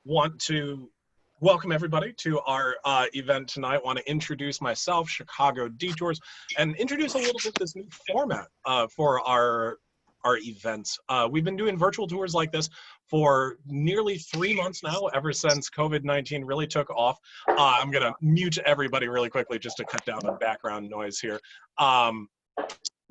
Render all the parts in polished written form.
Want to welcome everybody to our event tonight. Want to introduce myself, Chicago Detours, and introduce a little bit this new format for our events. We've been doing virtual tours like this for nearly 3 months now, ever since COVID-19 really took off. I'm going to mute everybody really quickly just to cut down on background noise here.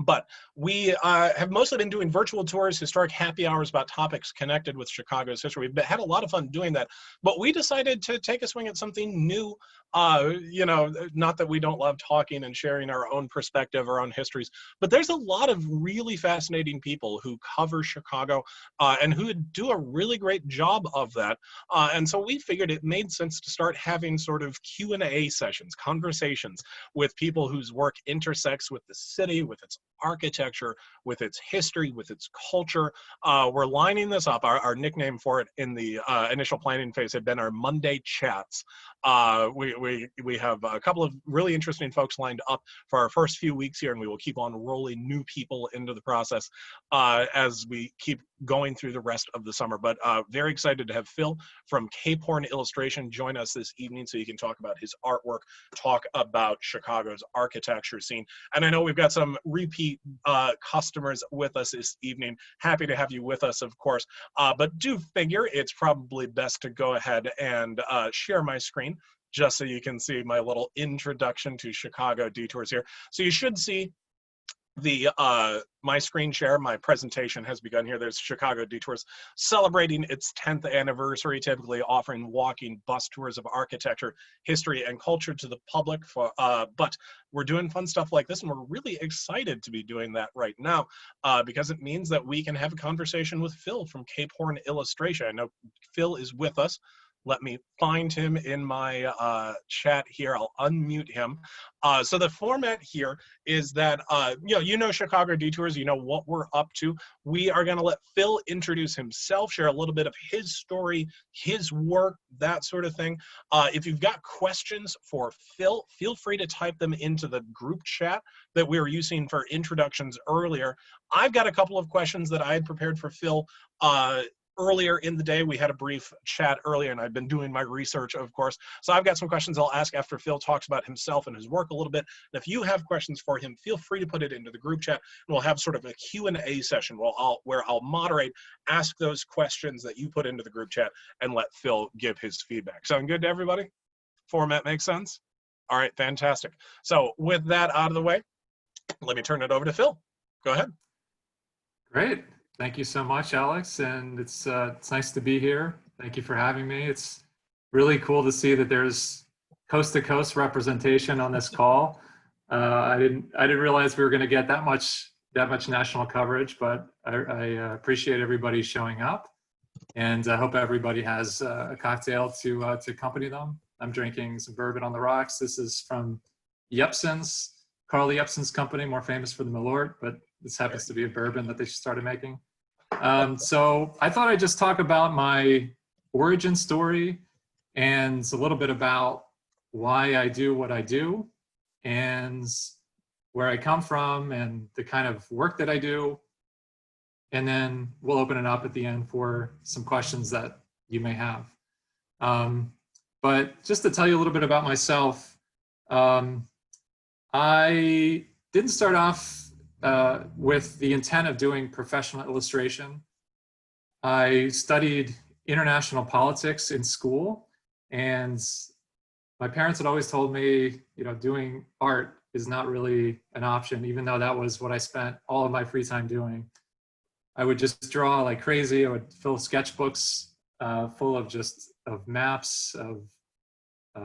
But we have mostly been doing virtual tours, historic happy hours about topics connected with Chicago's history. We've had a lot of fun doing that, but we decided to take a swing at something new. Not that we don't love talking and sharing our own perspective, our own histories, but there's a lot of really fascinating people who cover Chicago and who do a really great job of that. And so we figured it made sense to start having sort of Q&A sessions, conversations with people whose work intersects with the city, with its architecture, with its history, with its culture. We're lining this up. Our nickname for it in the initial planning phase had been our Monday Chats. We have a couple of really interesting folks lined up for our first few weeks here, and we will keep on rolling new people into the process as we keep going through the rest of the summer. But very excited to have Phil from Cape Horn Illustration join us this evening so he can talk about his artwork, talk about Chicago's architecture scene. And I know we've got some repeat customers with us this evening. Happy to have you with us, of course. But do figure it's probably best to go ahead and share my screen just so you can see my little introduction to Chicago Detours here. So you should see the my screen share. My presentation has begun here. There's Chicago Detours celebrating its 10th anniversary, typically offering walking bus tours of architecture, history, and culture to the public. But we're doing fun stuff like this, and we're really excited to be doing that right now because it means that we can have a conversation with Phil from Cape Horn Illustration. I know Phil is with us. Let me find him in my chat here. I'll unmute him. So the format here is that, you know Chicago Detours, you know what we're up to. We are gonna let Phil introduce himself, share a little bit of his story, his work, that sort of thing. If you've got questions for Phil, feel free to type them into the group chat that we were using for introductions earlier. I've got a couple of questions that I had prepared for Phil earlier in the day. We had a brief chat earlier, and I've been doing my research, of course. So I've got some questions I'll ask after Phil talks about himself and his work a little bit. And if you have questions for him, feel free to put it into the group chat, and we'll have sort of a Q&A session where I'll moderate, ask those questions that you put into the group chat, and let Phil give his feedback. Sound good to everybody? Format makes sense? All right, fantastic. So with that out of the way, let me turn it over to Phil. Go ahead. Great. Thank you so much, Alex, and it's nice to be here. Thank you for having me. It's really cool to see that there's coast-to-coast representation on this call. I didn't realize we were going to get that much national coverage, but I appreciate everybody showing up, and I hope everybody has a cocktail to accompany them. I'm drinking some bourbon on the rocks. This is from Jeppson's, Carl Jeppson's company, more famous for the Malort, but this happens to be a bourbon that they started making. So I thought I'd just talk about my origin story and a little bit about why I do what I do and where I come from and the kind of work that I do. And then we'll open it up at the end for some questions that you may have. But just to tell you a little bit about myself, I didn't start off with the intent of doing professional illustration. I studied international politics in school, and my parents had always told me, doing art is not really an option, even though that was what I spent all of my free time doing. I would just draw like crazy. I would fill sketchbooks full of maps, of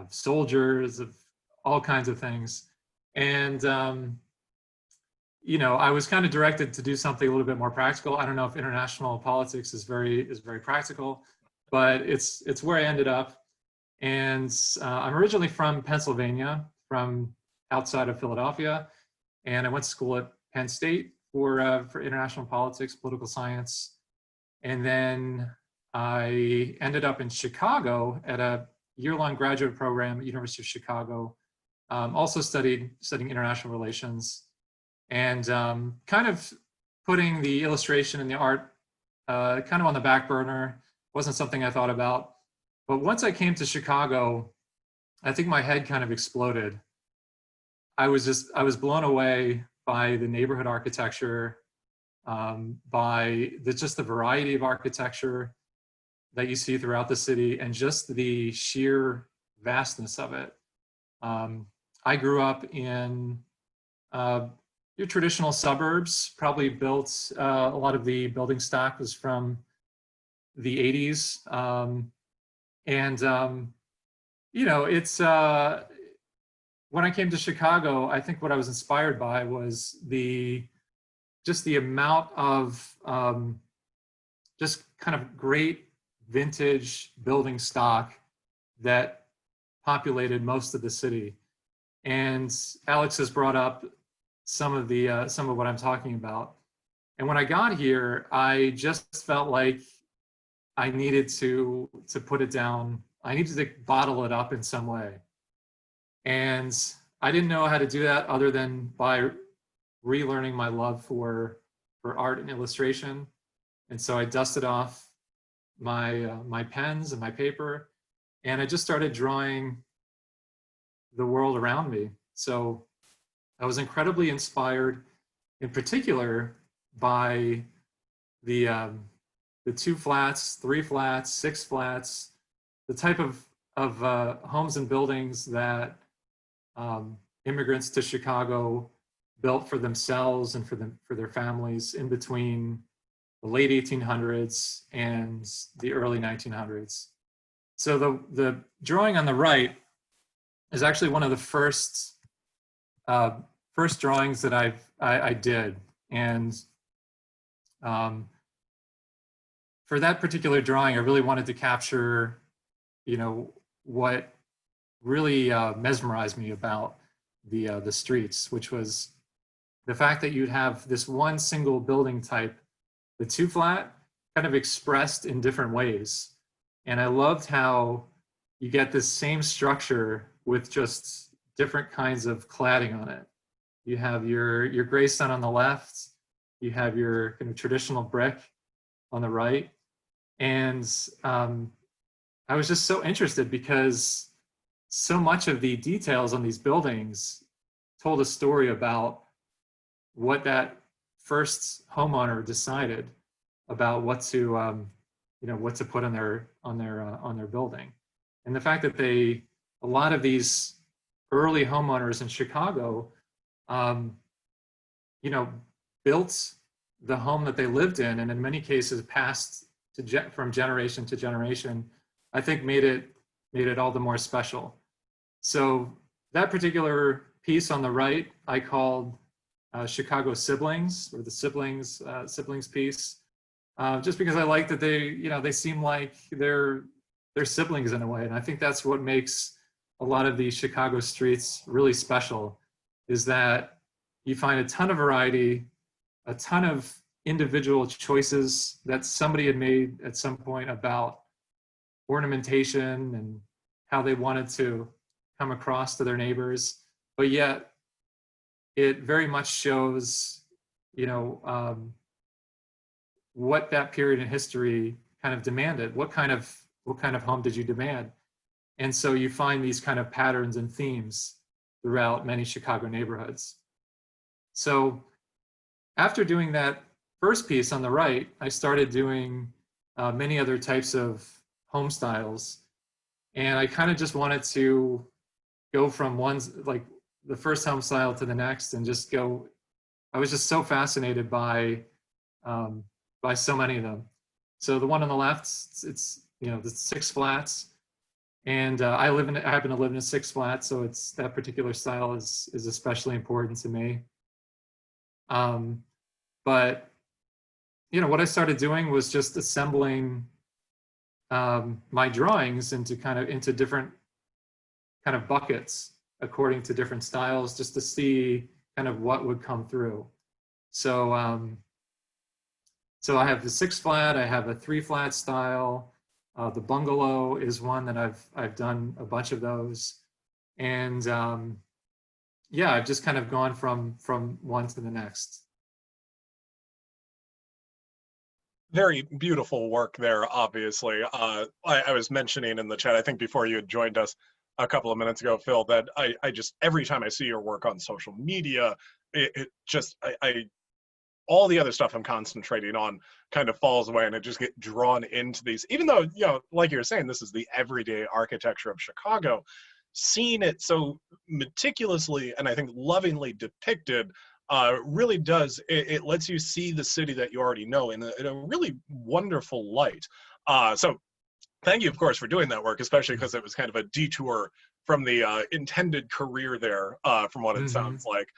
soldiers, of all kinds of things. And I was kind of directed to do something a little bit more practical. I don't know if international politics is very practical, but it's where I ended up. And I'm originally from Pennsylvania, from outside of Philadelphia, and I went to school at Penn State for international politics, political science, and then I ended up in Chicago at a year-long graduate program at University of Chicago. Also studying international relations. And kind of putting the illustration and the art kind of on the back burner wasn't something I thought about. But once I came to Chicago, I think my head kind of exploded. I was blown away by the neighborhood architecture, by just the variety of architecture that you see throughout the city, and just the sheer vastness of it. I grew up in your traditional suburbs, probably built, a lot of the building stock was from the 80s. You know, it's, when I came to Chicago, I think what I was inspired by was just the amount of just kind of great vintage building stock that populated most of the city. And Alex has brought up some of what I'm talking about. And when I got here, I just felt like I needed to put it down. I needed to bottle it up in some way. And I didn't know how to do that other than by relearning my love for art and illustration. And so I dusted off my pens and my paper, and I just started drawing the world around me. So I was incredibly inspired, in particular, by the 2 flats, 3 flats, 6 flats, the type of homes and buildings that immigrants to Chicago built for themselves and for their families in between the late 1800s and the early 1900s. So the drawing on the right is actually one of the first drawings that I did. And for that particular drawing, I really wanted to capture, you know, what really mesmerized me about the streets, which was the fact that you'd have this one single building type, the 2 flat, kind of expressed in different ways. And I loved how you get this same structure with just different kinds of cladding on it. You have your gray stone on the left, you have your kind of traditional brick on the right. And I was just so interested because so much of the details on these buildings told a story about what that first homeowner decided about what to you know, what to put on their building. And the fact that a lot of these early homeowners in Chicago you know, built the home that they lived in, and in many cases passed from generation to generation, I think made it all the more special. So that particular piece on the right, I called Chicago Siblings, or the siblings piece, just because I like that they seem like they're siblings in a way, and I think that's what makes a lot of these Chicago streets really special, is that you find a ton of variety, a ton of individual choices that somebody had made at some point about ornamentation and how they wanted to come across to their neighbors, but yet it very much shows, you know, what that period in history kind of demanded. What kind of home did you demand? And so you find these kind of patterns and themes throughout many Chicago neighborhoods. So after doing that first piece on the right, I started doing many other types of home styles. And I kind of just wanted to go from like the first home style to the next and just go. I was just so fascinated by so many of them. So the one on the left, it's you know, the 6 flats. And I happen to live in a 6 flat, so it's that particular style is especially important to me. But you know, what I started doing was just assembling my drawings into different kind of buckets according to different styles, just to see kind of what would come through. So so I have the 6 flat, I have a 3 flat style. The bungalow is one that I've done a bunch of those, and yeah, I've just kind of gone from one to the next. Very beautiful work there, obviously. I was mentioning in the chat, I think before you had joined us a couple of minutes ago, Phil, that I just, every time I see your work on social media, it just, all the other stuff I'm concentrating on kind of falls away, and I just get drawn into these, even though, you know, like you were saying, this is the everyday architecture of Chicago. Seeing it so meticulously and I think lovingly depicted really does, it lets you see the city that you already know in a really wonderful light. So thank you, of course, for doing that work, especially because it was kind of a detour from the intended career there, from what it Hmm. sounds like.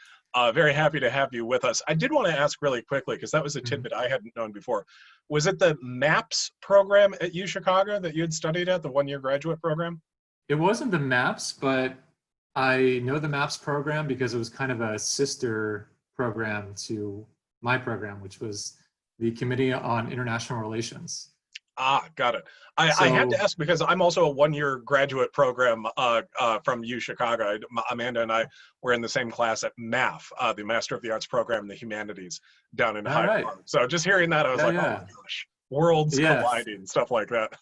Very happy to have you with us. I did want to ask really quickly, because that was a Hmm. tidbit I hadn't known before. Was it the MAPS program at U Chicago that you had studied at, the one-year graduate program? It wasn't the MAPS, but I know the MAPS program because it was kind of a sister program to my program, which was the Committee on International Relations. Ah, got it. I had to So, ask because I'm also a one-year graduate program from U Chicago. Amanda and I were in the same class at MAF, the Master of the Arts program in the Humanities down in all Hyde right. Park. So just hearing that, I was Yeah, like, oh my yeah. gosh, worlds Yes, colliding, stuff like that.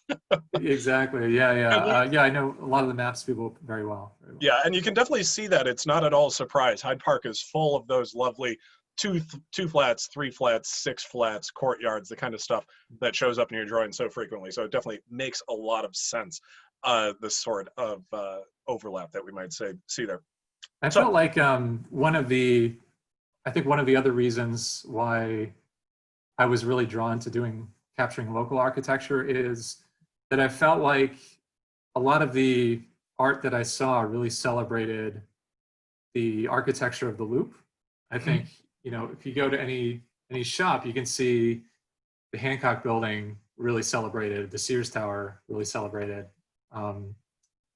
exactly. Yeah, yeah. And you, Yeah, I know a lot of the MAPS people very well. Very well. yeah, and you can definitely see that it's not at all a surprise. Hyde Park is full of those lovely two flats, three flats, six flats, courtyards, the kind of stuff that shows up in your drawing so frequently. So it definitely makes a lot of sense. The sort of overlap that we might say see there. I So felt like I think one of the other reasons why I was really drawn to doing capturing local architecture is that I felt like a lot of the art that I saw really celebrated the architecture of the Loop. I think, you know, if you go to any shop, you can see the Hancock Building really celebrated, the Sears Tower really celebrated. Um,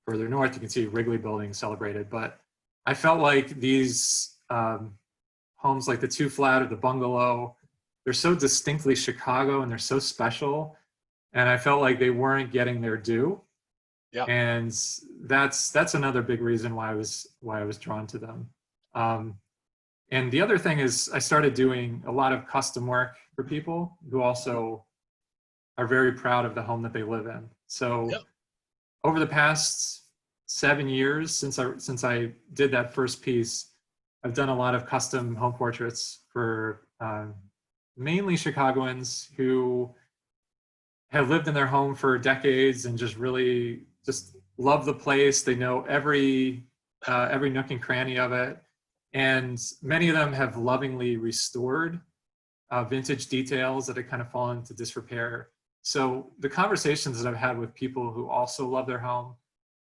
Further north, you can see Wrigley Building celebrated. But I felt like these homes, like the two flat or the bungalow, they're so distinctly Chicago and they're so special. And I felt like they weren't getting their due. yeah, And that's another big reason why I was drawn to them. Um, and the other thing is I started doing a lot of custom work for people who also are very proud of the home that they live in. yeah, So over the past 7 years since I did that first piece, I've done a lot of custom home portraits for mainly Chicagoans who have lived in their home for decades and just really just love the place. They know every nook and cranny of it, and many of them have lovingly restored vintage details that had kind of fallen into disrepair. So the conversations that I've had with people who also love their home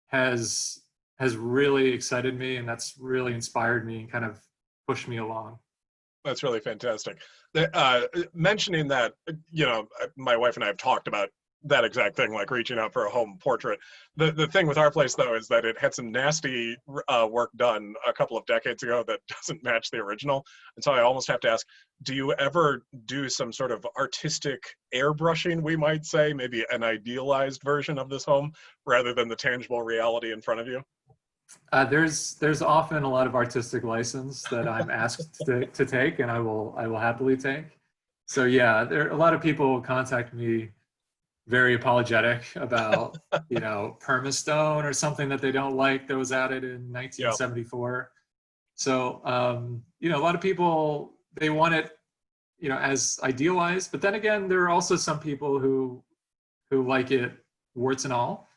has has really excited me, and that's really inspired me and kind of pushed me along. that's really fantastic. Mentioning that, you know, my wife and I have talked about that exact thing, like reaching out for a home portrait. The thing with our place though is that it had some nasty work done a couple of decades ago that doesn't match the original, and so I almost have to ask, do you ever do some sort of artistic airbrushing, we might say, maybe an idealized version of this home rather than the tangible reality in front of you? There's often a lot of artistic license that I'm asked to take, and I will happily take. So yeah, there a lot of people contact me very apologetic about, you know, permastone or something that they don't like that was added in Yeah, 1974. So you know, a lot of people, they want it, you know, as idealized, but then again, there are also some people who like it warts and all,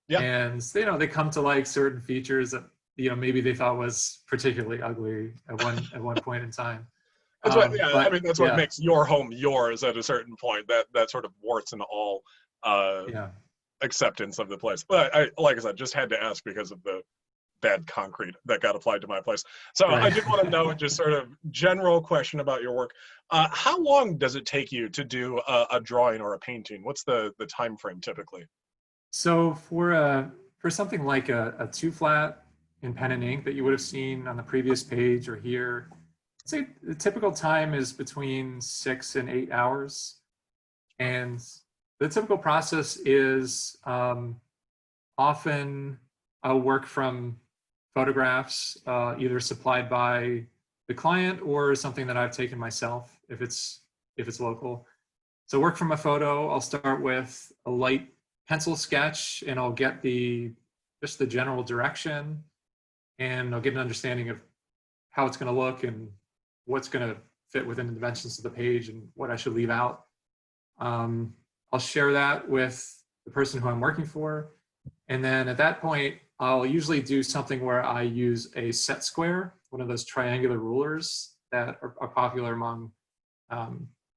yeah. and you know, they come to like certain features that, you know, maybe they thought was particularly ugly at one point in time. That's what, yeah, I But mean, that's what yeah, makes your home yours at a certain point, that sort of warts and all uh, yeah, acceptance of the place. But like I said, just had to ask because of the bad concrete that got applied to my place. So I right. did want to know just sort of general question about your work. How long does it take you to do a drawing or a painting? What's the time frame typically? So for something like a two flat in pen and ink that you would have seen on the previous page or here, I'd say the typical time is between 6 and 8 hours. And the typical process is often I'll work from photographs, either supplied by the client or something that I've taken myself if it's local. So work from a photo, I'll start with a light pencil sketch, and I'll get just the general direction, and I'll get an understanding of how it's going to look and what's going to fit within the dimensions of the page and what I should leave out. I'll share that with the person who I'm working for. And then at that point, I'll usually do something where I use a set square, one of those triangular rulers that are popular among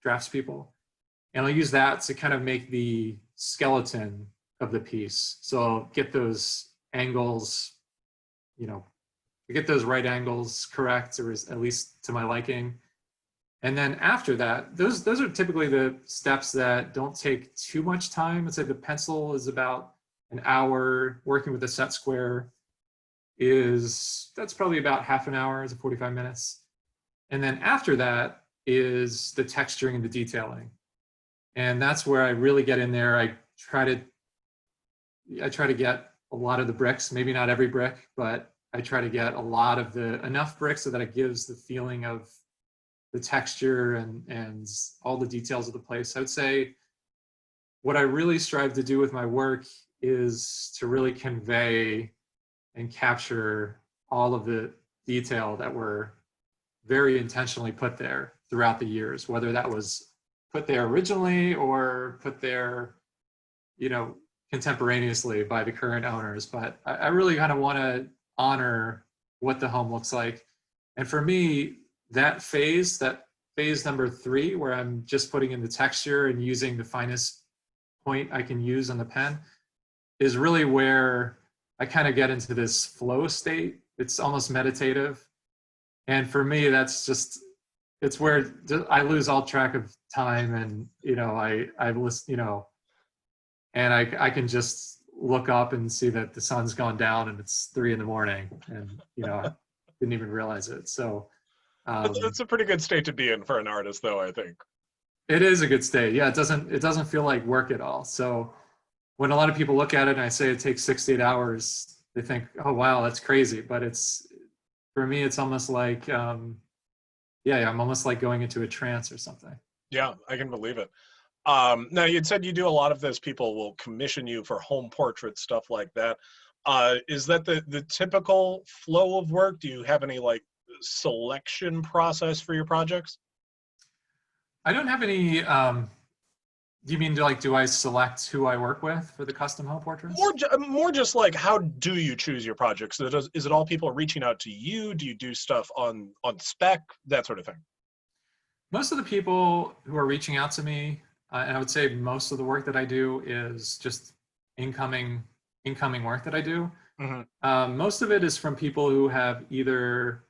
draftspeople. And I'll use that to kind of make the skeleton of the piece. So I'll get those angles, get those right angles correct, or at least to my liking. And then after that, those are typically the steps that don't take too much time. I'd say the pencil is about an hour. Working with a set square that's probably about half an hour to 45 minutes. And then after that is the texturing and the detailing. And that's where I really get in there. I try to get a lot of the bricks, maybe not every brick, but I try to get enough bricks so that it gives the feeling of the texture and all the details of the place. I would say what I really strive to do with my work is to really convey and capture all of the detail that were very intentionally put there throughout the years, whether that was put there originally or put there, contemporaneously by the current owners. But I really kind of want to honor what the home looks like. And for me, that phase number 3, where I'm just putting in the texture and using the finest point I can use on the pen, is really where I kind of get into this flow state. It's almost meditative. And for me, it's where I lose all track of time, and, I listen, and I can just look up and see that the sun's gone down and it's 3 a.m. and, I didn't even realize it. So, it's a pretty good state to be in for an artist, though, I think. It is a good state. Yeah, it doesn't feel like work at all. So when a lot of people look at it and I say it takes 6 to 8 hours, they think, oh, wow, that's crazy. But for me, it's almost like, I'm almost like going into a trance or something. Yeah, I can believe it. Now, you'd said you do a lot of this. People will commission you for home portraits, stuff like that. Is that the typical flow of work? Do you have any selection process for your projects? I don't have any. Do you mean do I select who I work with for the custom home portraits? More just like, how do you choose your projects? Is it all people reaching out to you? Do you do stuff on spec, that sort of thing? Most of the people who are reaching out to me, and I would say most of the work that I do is just incoming work that I do. Mm-hmm. Most of it is from people who have either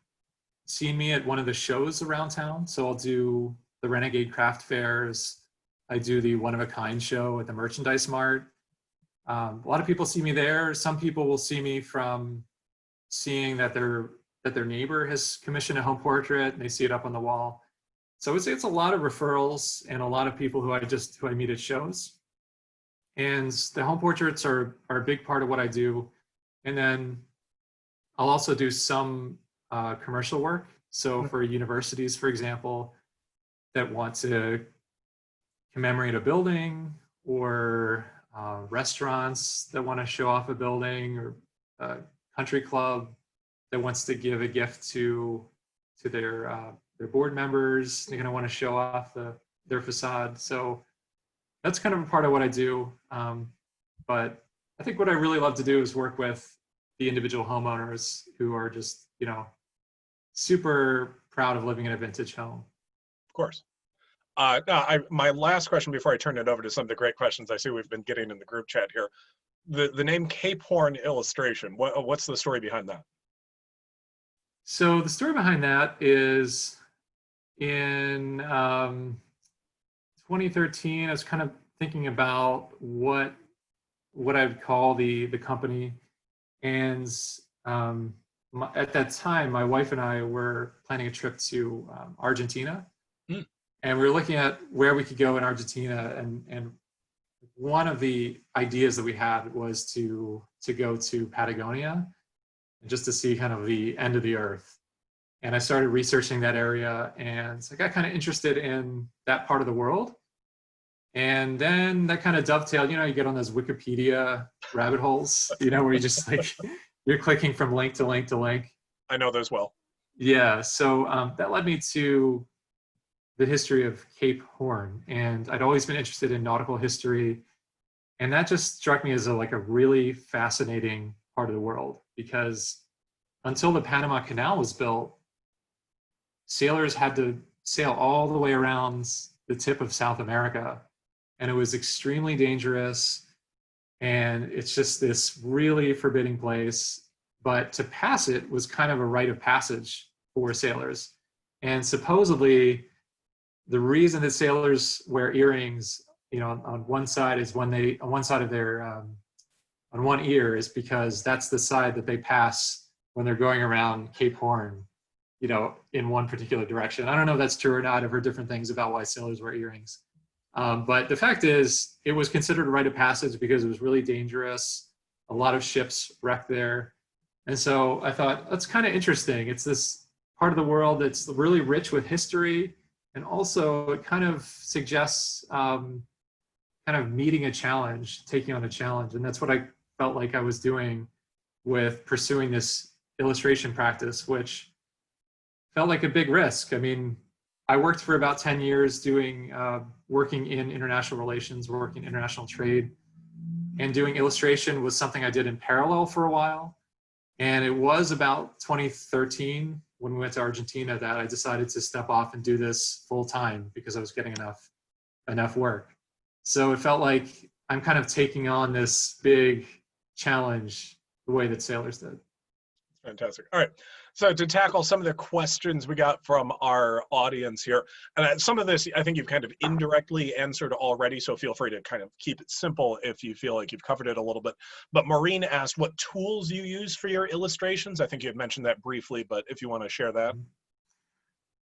seen me at one of the shows around town. So I'll do the Renegade Craft Fairs. I do the One of a Kind show at the Merchandise Mart. A lot of people see me there. Some people will see me from seeing that their neighbor has commissioned a home portrait and they see it up on the wall. So I would say it's a lot of referrals and a lot of people who I meet at shows. And the home portraits are a big part of what I do. And then I'll also do some commercial work. So for universities, for example, that want to commemorate a building, or restaurants that want to show off a building, or a country club that wants to give a gift to their board members. They're going to want to show off their facade. So that's kind of a part of what I do. But I think what I really love to do is work with the individual homeowners who are just, super proud of living in a vintage home. Of course. My last question before I turn it over to some of the great questions I see we've been getting in the group chat here. The name Cape Horn Illustration, what's the story behind that? So the story behind that is in 2013, I was kind of thinking about what I'd call the company. And at that time, my wife and I were planning a trip to Argentina. And we were looking at where we could go in Argentina, and one of the ideas that we had was to go to Patagonia, just to see kind of the end of the earth. And I started researching that area, and I got kind of interested in that part of the world. And then that kind of dovetailed, you get on those Wikipedia rabbit holes, where you just like, you're clicking from link to link to link. I know those well. Yeah, so that led me to the history of Cape Horn. And I'd always been interested in nautical history. And that just struck me as like a really fascinating part of the world, because until the Panama Canal was built, sailors had to sail all the way around the tip of South America. And it was extremely dangerous. And it's just this really forbidding place. But to pass it was kind of a rite of passage for sailors. And supposedly, the reason that sailors wear earrings, on one side is on one side of their, on one ear is because that's the side that they pass when they're going around Cape Horn, in one particular direction. I don't know if that's true or not. I've heard different things about why sailors wear earrings. But the fact is, it was considered a rite of passage because it was really dangerous. A lot of ships wrecked there. And so I thought, that's kind of interesting. It's this part of the world that's really rich with history. And also it kind of suggests kind of meeting a challenge, taking on a challenge. And that's what I felt like I was doing with pursuing this illustration practice, which felt like a big risk. I mean, I worked for about 10 years working in international relations, working in international trade, and doing illustration was something I did in parallel for a while. And it was about 2013 when we went to Argentina that I decided to step off and do this full time because I was getting enough work. So it felt like I'm kind of taking on this big challenge the way that sailors did. Fantastic. All right. So to tackle some of the questions we got from our audience here, and some of this I think you've kind of indirectly answered already, so feel free to kind of keep it simple if you feel like you've covered it a little bit. But Maureen asked what tools you use for your illustrations. I think you had mentioned that briefly, but if you want to share that.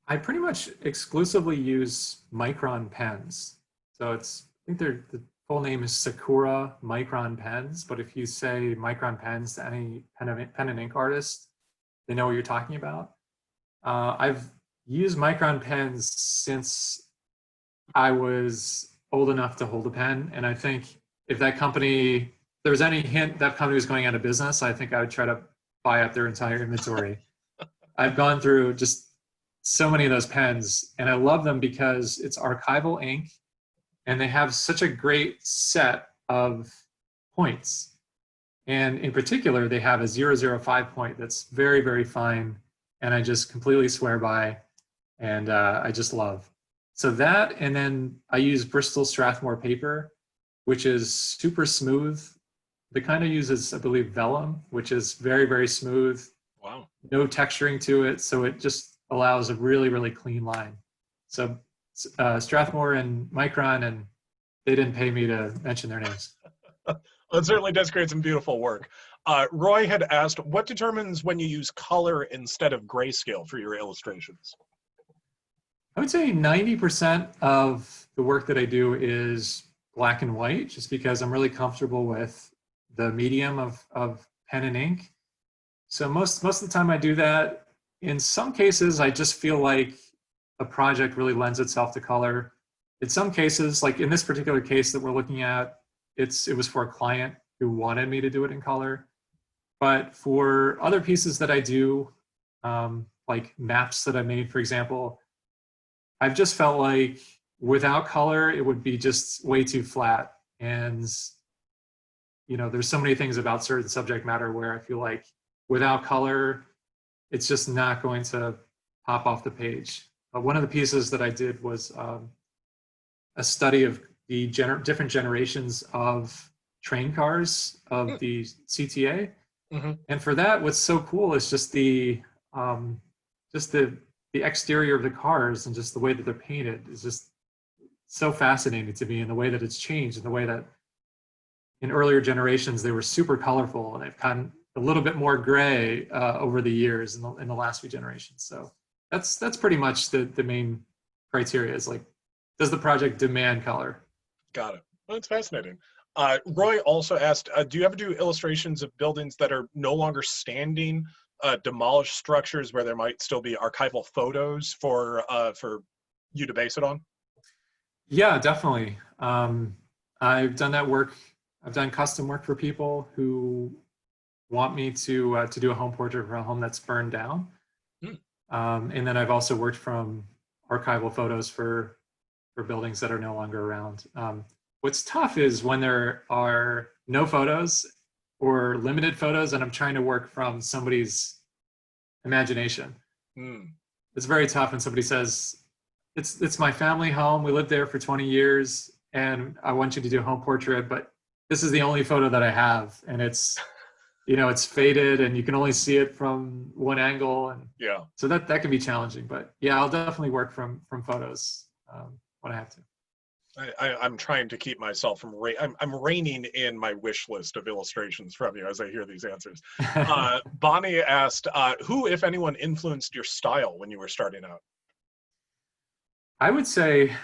I pretty much exclusively use Micron pens. So I think the full name is Sakura Micron pens, but if you say Micron pens to any pen and ink artist, they know what you're talking about. I've used Micron pens since I was old enough to hold a pen, and I think if there was any hint that company was going out of business, I think I would try to buy up their entire inventory. I've gone through just so many of those pens, and I love them because it's archival ink, and they have such a great set of points. And in particular, they have a 005 point that's very, very fine, and I just completely swear by, and I just love. So that, and then I use Bristol Strathmore paper, which is super smooth. They kind of uses, I believe, vellum, which is very, very smooth. Wow. No texturing to it, so it just allows a really, really clean line. So Strathmore and Micron, and they didn't pay me to mention their names. Well, it certainly does create some beautiful work. Roy had asked, what determines when you use color instead of grayscale for your illustrations? I would say 90% of the work that I do is black and white, just because I'm really comfortable with the medium of pen and ink. So most of the time I do that. In some cases, I just feel like a project really lends itself to color. In some cases, like in this particular case that we're looking at, it was for a client who wanted me to do it in color. But for other pieces that I do, like maps that I made, for example, I've just felt like without color, it would be just way too flat. And, there's so many things about certain subject matter where I feel like without color, it's just not going to pop off the page. One of the pieces that I did was a study of the different generations of train cars of the CTA. Mm-hmm. And for that, what's so cool is just the exterior of the cars and just the way that they're painted is just so fascinating to me, and the way that it's changed, and the way that in earlier generations they were super colorful, and they've gotten a little bit more gray over the years in the last few generations. So that's pretty much the main criteria, is like, does the project demand color? Got it. Well, that's fascinating. Roy also asked, do you ever do illustrations of buildings that are no longer standing, demolished structures where there might still be archival photos for you to base it on? Yeah, definitely. I've done that work. I've done custom work for people who want me to do a home portrait for a home that's burned down. Hmm. And then I've also worked from archival photos for buildings that are no longer around. What's tough is when there are no photos or limited photos, and I'm trying to work from somebody's imagination. Hmm. It's very tough when somebody says, it's my family home. We lived there for 20 years, and I want you to do a home portrait, but this is the only photo that I have, and it's faded, and you can only see it from one angle, and Yeah. so that can be challenging. But yeah, I'll definitely work from photos when I have to. I'm trying to keep myself from I'm reining in my wish list of illustrations from you as I hear these answers. Bonnie asked, who, if anyone, influenced your style when you were starting out? I would say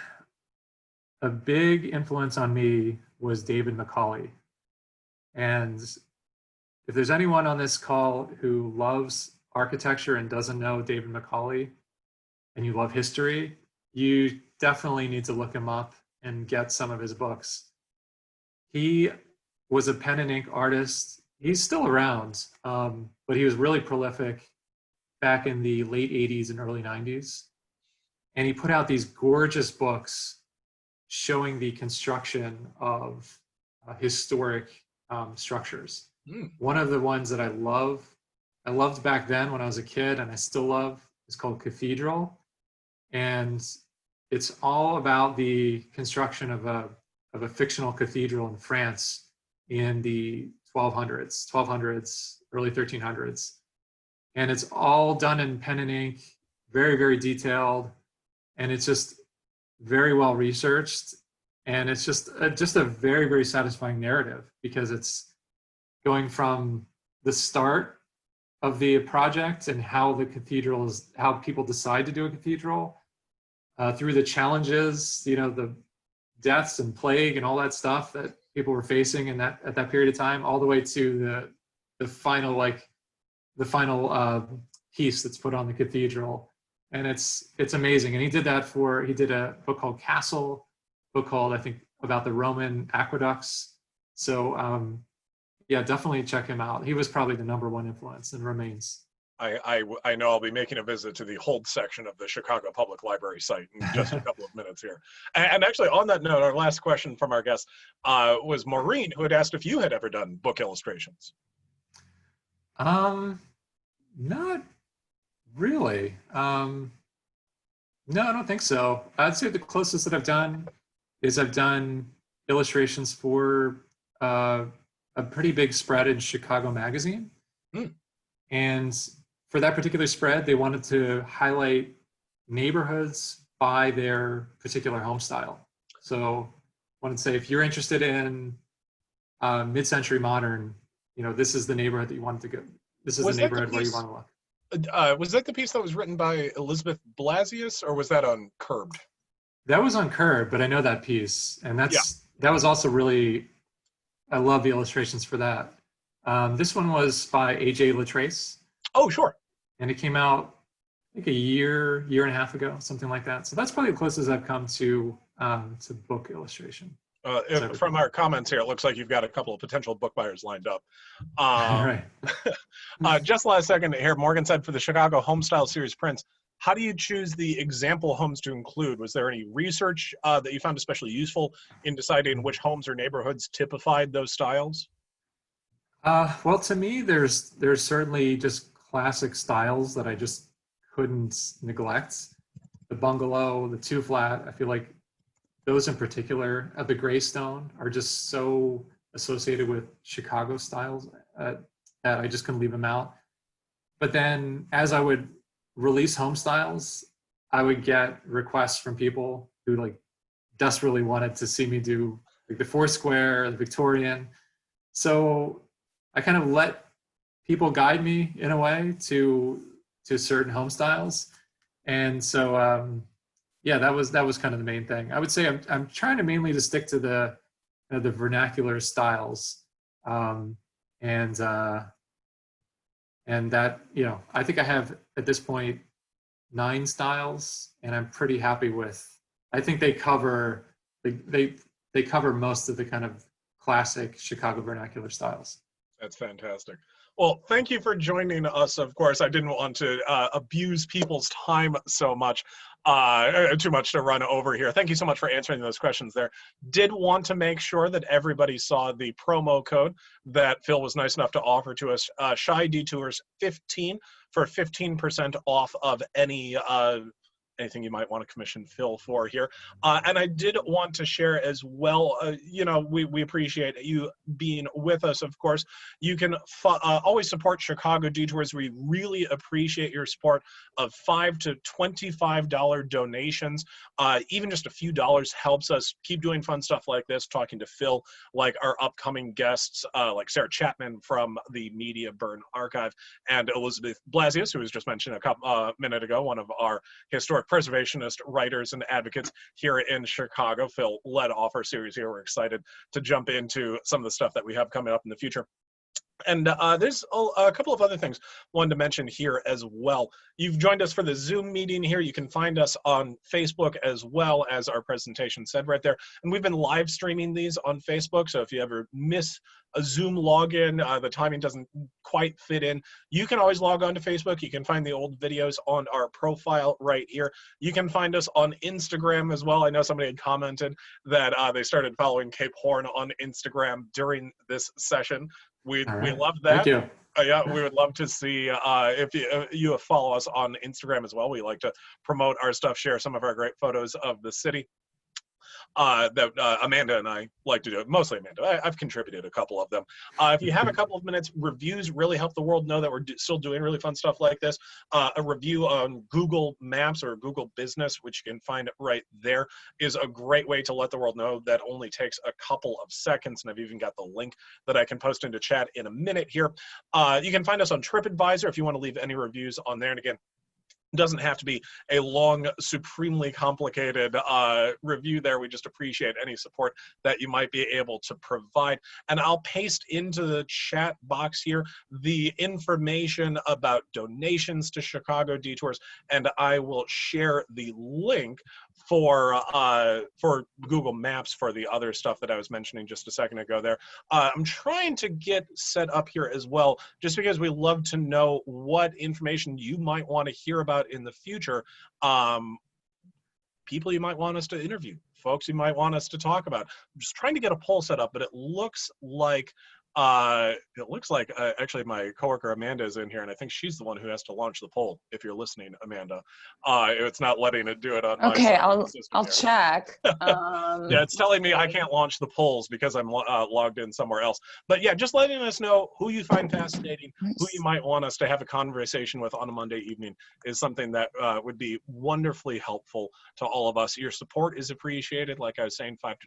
a big influence on me was David Macaulay. And if there's anyone on this call who loves architecture and doesn't know David Macaulay, and you love history, you definitely need to look him up and get some of his books. He was a pen and ink artist. He's still around, but he was really prolific back in the late 80s and early 90s. And he put out these gorgeous books showing the construction of historic structures. Mm. One of the ones that I loved back then when I was a kid, and I still love, is called Cathedral. And it's all about the construction of a fictional cathedral in France in the 1200s, early 1300s. And it's all done in pen and ink, very, very detailed. And it's just very well researched. And it's just a very, very satisfying narrative because it's going from the start of the project and how the cathedral is, how people decide to do a cathedral, through the challenges, the deaths and plague and all that stuff that people were facing at that period of time, all the way to the final piece that's put on the cathedral. And it's amazing. And he did a book called Castle, book called, I think, about the Roman aqueducts. So yeah, definitely check him out. He was probably the number one influence and remains. I know I'll be making a visit to the hold section of the Chicago Public Library site in just a couple of minutes here. And actually, on that note, our last question from our guest was Maureen, who had asked if you had ever done book illustrations. Not really. No, I don't think so. I'd say the closest that I've done is I've done illustrations for a pretty big spread in Chicago Magazine. Hmm. And for that particular spread, they wanted to highlight neighborhoods by their particular home style. So I wanted to say, if you're interested in mid-century modern, this is the neighborhood that you wanted to go. This is the neighborhood where you want to look. Was that the piece that was written by Elizabeth Blasius, or was that on Curbed? That was on Curb, but I know that piece, and Yeah. that was also really. I love the illustrations for that. This one was by AJ Latrace. Oh, sure. And it came out, I think, a year and a half ago, something like that. So that's probably the closest I've come to book illustration. From our comments here, it looks like you've got a couple of potential book buyers lined up. Right. Just last second here, Morgan said, for the Chicago Homestyle Series prints, how do you choose the example homes to include? Was there any research that you found especially useful in deciding which homes or neighborhoods typified those styles? Well, to me, there's certainly just classic styles that I just couldn't neglect. The bungalow, the two flat, I feel like those in particular, the Greystone, are just so associated with Chicago styles that I just couldn't leave them out. But then as I would release home styles, I would get requests from people who desperately wanted to see me do the Foursquare, the Victorian. So I kind of let people guide me in a way to certain home styles. And so yeah, that was kind of the main thing. I would say I'm trying to mainly to stick to the vernacular styles, and that I think I have at this point 9 styles, and I'm pretty happy with. I think they cover they cover most of the kind of classic Chicago vernacular styles. That's fantastic. Well, thank you for joining us. Of course, I didn't want to abuse people's time so much, too much to run over here. Thank you so much for answering those questions there. Did want to make sure that everybody saw the promo code that Phil was nice enough to offer to us, Shy Detours 15 for 15% off of anything you might want to commission Phil for here. And I did want to share as well, you know, we appreciate you being with us, of course. You can always support Chicago Detours. We really appreciate your support of $5 to $25 donations. Even just a few dollars helps us keep doing fun stuff like this, talking to Phil, like our upcoming guests, like Sarah Chapman from the Media Burn Archive, and Elizabeth Blasius, who was just mentioned a minute ago, one of our historic preservationist writers and advocates here in Chicago. Phil led off our series here. We're excited to jump into some of the stuff that we have coming up in the future. And there's a couple of other things I wanted to mention here as well. You've joined us for the Zoom meeting here. You can find us on Facebook as well, as our presentation said right there. And we've been live streaming these on Facebook. So if you ever miss a Zoom login, the timing doesn't quite fit in, you can always log on to Facebook. You can find the old videos on our profile right here. You can find us on Instagram as well. I know somebody had commented that they started following Cape Horn on Instagram during this session. We love that. Thank you. Yeah, we would love to see if you follow us on Instagram as well. We like to promote our stuff, share some of our great photos of the city. That Amanda and I like to do. Mostly Amanda. I've contributed a couple of them. If you have a couple of minutes, reviews really help the world know that we're still doing really fun stuff like this. A review on Google Maps or Google Business, which you can find right there, is a great way to let the world know. That only takes a couple of seconds, and I've even got the link that I can post into chat in a minute here. You can find us on TripAdvisor if you want to leave any reviews on there. And again, doesn't have to be a long, supremely complicated review there. We just appreciate any support that you might be able to provide. And I'll paste into the chat box here the information about donations to Chicago Detours, and I will share the link for Google Maps for the other stuff that I was mentioning just a second ago there. I'm trying to get set up here as well, just because we love to know what information you might want to hear about in the future, people you might want us to interview, folks you might want us to talk about. I'm just trying to get a poll set up, but it looks like actually my coworker Amanda is in here, and I think she's the one who has to launch the poll. If you're listening, Amanda, it's not letting it do it on my okay, side. I'll check. Yeah, it's telling me I can't launch the polls because I'm logged in somewhere else. But yeah, just letting us know who you find fascinating, who you might want us to have a conversation with on a Monday evening is something that would be wonderfully helpful to all of us. Your support is appreciated, like I was saying, $5 to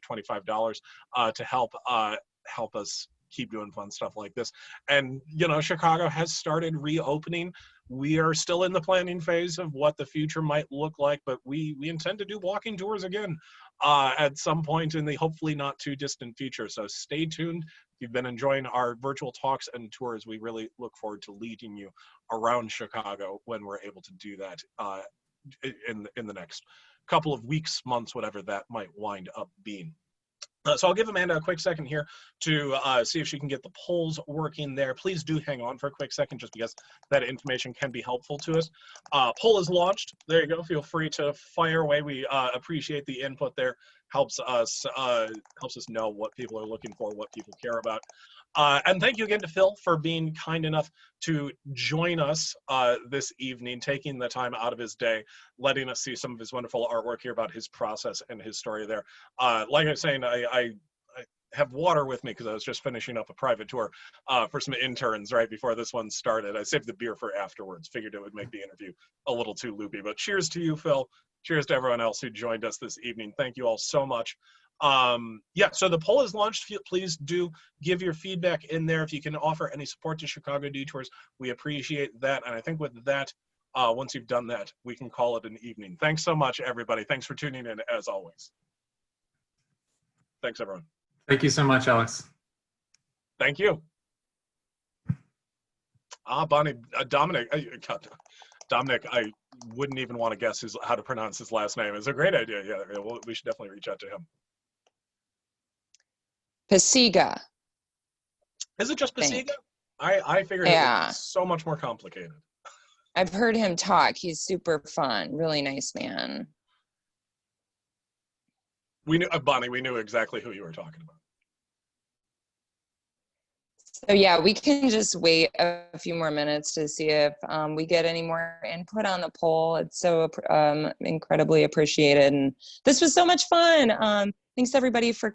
$25 to help us keep doing fun stuff like this. And you know, Chicago has started reopening. We are still in the planning phase of what the future might look like, but we intend to do walking tours again at some point in the hopefully not too distant future. So stay tuned. If you've been enjoying our virtual talks and tours, we really look forward to leading you around Chicago when we're able to do that in the next couple of weeks, months, whatever that might wind up being. So I'll give Amanda a quick second here to see if she can get the polls working there. Please do hang on for a quick second, just because that information can be helpful to us. Poll is launched. There you go. Feel free to fire away. We appreciate the input there. Helps us know what people are looking for, what people care about. And thank you again to Phil for being kind enough to join us this evening, taking the time out of his day, letting us see some of his wonderful artwork here about his process and his story there. Like I was saying, I have water with me because I was just finishing up a private tour for some interns right before this one started. I saved the beer for afterwards, figured it would make the interview a little too loopy. But cheers to you, Phil. Cheers to everyone else who joined us this evening. Thank you all so much. Yeah, so the poll is launched. Please do give your feedback in there. If you can offer any support to Chicago Detours, we appreciate that. And I think with that, once you've done that, we can call it an evening. Thanks so much, everybody. Thanks for tuning in, as always. Thanks, everyone. Thank you so much, Alex. Thank you. Bonnie, Dominic, I wouldn't even want to guess how to pronounce his last name. It's a great idea. Yeah, we should definitely reach out to him. Pasiga. Is it just Think. Pasiga? I figured it Yeah. was so much more complicated. I've heard him talk. He's super fun. Really nice man. We knew, Bonnie, we knew exactly who you were talking about. So yeah, we can just wait a few more minutes to see if we get any more input on the poll. It's so incredibly appreciated. And this was so much fun. Thanks everybody for